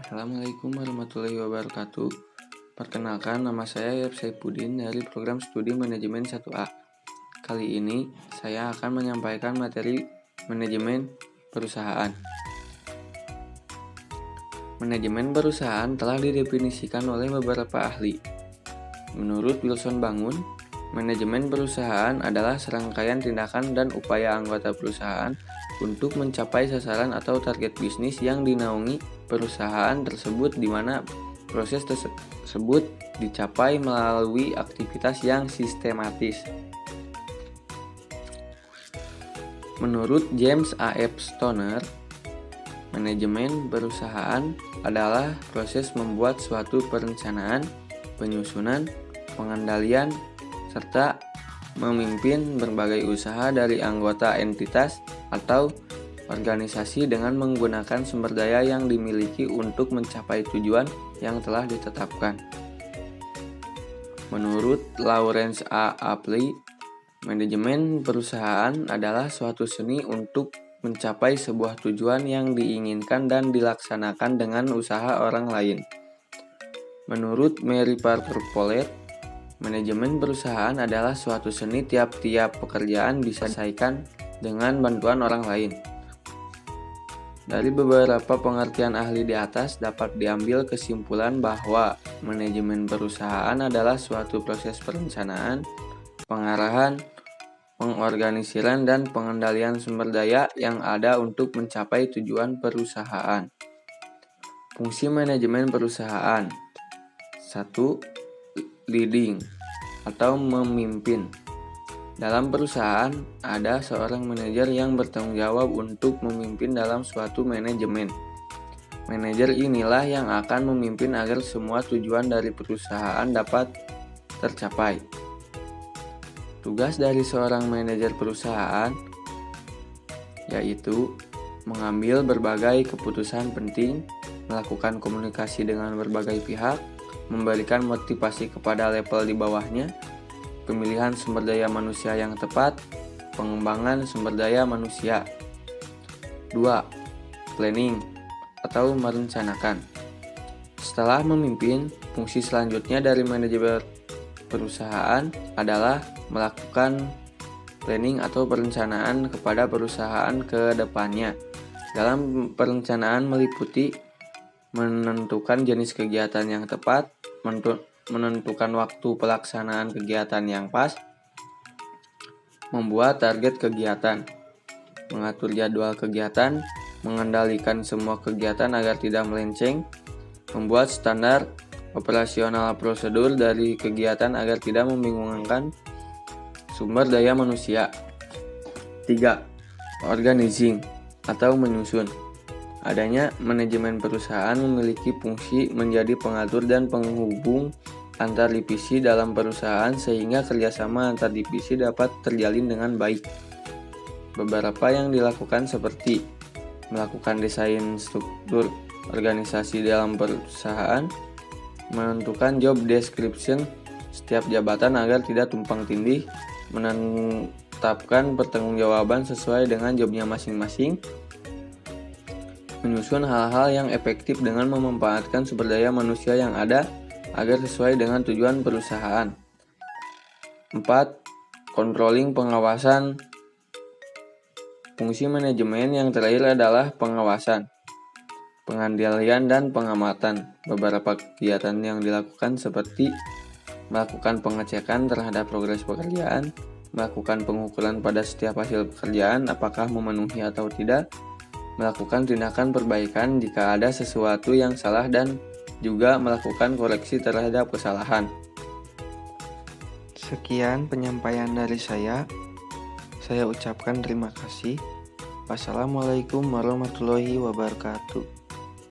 Assalamualaikum warahmatullahi wabarakatuh. Perkenalkan, nama saya Yep Saifuddin dari program studi manajemen 1A. Kali ini saya akan menyampaikan materi manajemen perusahaan. Manajemen perusahaan telah didefinisikan oleh beberapa ahli. Menurut Wilson Bangun, manajemen perusahaan adalah serangkaian tindakan dan upaya anggota perusahaan untuk mencapai sasaran atau target bisnis yang dinaungi perusahaan tersebut, di mana proses tersebut dicapai melalui aktivitas yang sistematis. Menurut James A.F. Stoner, manajemen perusahaan adalah proses membuat suatu perencanaan, penyusunan, pengendalian, serta memimpin berbagai usaha dari anggota entitas atau organisasi dengan menggunakan sumber daya yang dimiliki untuk mencapai tujuan yang telah ditetapkan. Menurut Lawrence A. Apley, manajemen perusahaan adalah suatu seni untuk mencapai sebuah tujuan yang diinginkan dan dilaksanakan dengan usaha orang lain. Menurut Mary Parker Polet, manajemen perusahaan adalah suatu seni tiap-tiap pekerjaan bisa diselesaikan dengan bantuan orang lain. Dari beberapa pengertian ahli di atas dapat diambil kesimpulan bahwa manajemen perusahaan adalah suatu proses perencanaan, pengarahan, pengorganisiran, dan pengendalian sumber daya yang ada untuk mencapai tujuan perusahaan. Fungsi manajemen perusahaan: 1. Leading atau memimpin. Dalam perusahaan, ada seorang manajer yang bertanggung jawab untuk memimpin dalam suatu manajemen. Manajer inilah yang akan memimpin agar semua tujuan dari perusahaan dapat tercapai. Tugas dari seorang manajer perusahaan yaitu mengambil berbagai keputusan penting, melakukan komunikasi dengan berbagai pihak, memberikan motivasi kepada level di bawahnya, pemilihan sumber daya manusia yang tepat, pengembangan sumber daya manusia. 2. Planning atau merencanakan. Setelah memimpin, fungsi selanjutnya dari manajer perusahaan adalah melakukan planning atau perencanaan kepada perusahaan ke depannya. Dalam perencanaan meliputi menentukan jenis kegiatan yang tepat, menentukan waktu pelaksanaan kegiatan yang pas, membuat target kegiatan, mengatur jadwal kegiatan, mengendalikan semua kegiatan agar tidak melenceng, membuat standar operasional prosedur dari kegiatan agar tidak membingungkan sumber daya manusia. 3. Organizing atau menyusun. Adanya manajemen perusahaan memiliki fungsi menjadi pengatur dan penghubung antar divisi dalam perusahaan sehingga kerjasama antar divisi dapat terjalin dengan baik. Beberapa yang dilakukan seperti melakukan desain struktur organisasi dalam perusahaan, menentukan job description setiap jabatan agar tidak tumpang tindih, menetapkan pertanggungjawaban sesuai dengan jobnya masing-masing, menyusun hal-hal yang efektif dengan memanfaatkan sumber daya manusia yang ada agar sesuai dengan tujuan perusahaan. 4. Controlling pengawasan. Fungsi manajemen yang terakhir adalah pengawasan, pengendalian, dan pengamatan. Beberapa kegiatan yang dilakukan seperti melakukan pengecekan terhadap progres pekerjaan, melakukan pengukuran pada setiap hasil pekerjaan apakah memenuhi atau tidak, melakukan tindakan perbaikan jika ada sesuatu yang salah, dan juga melakukan koreksi terhadap kesalahan. Sekian penyampaian dari saya. Saya ucapkan terima kasih. Wassalamualaikum warahmatullahi wabarakatuh.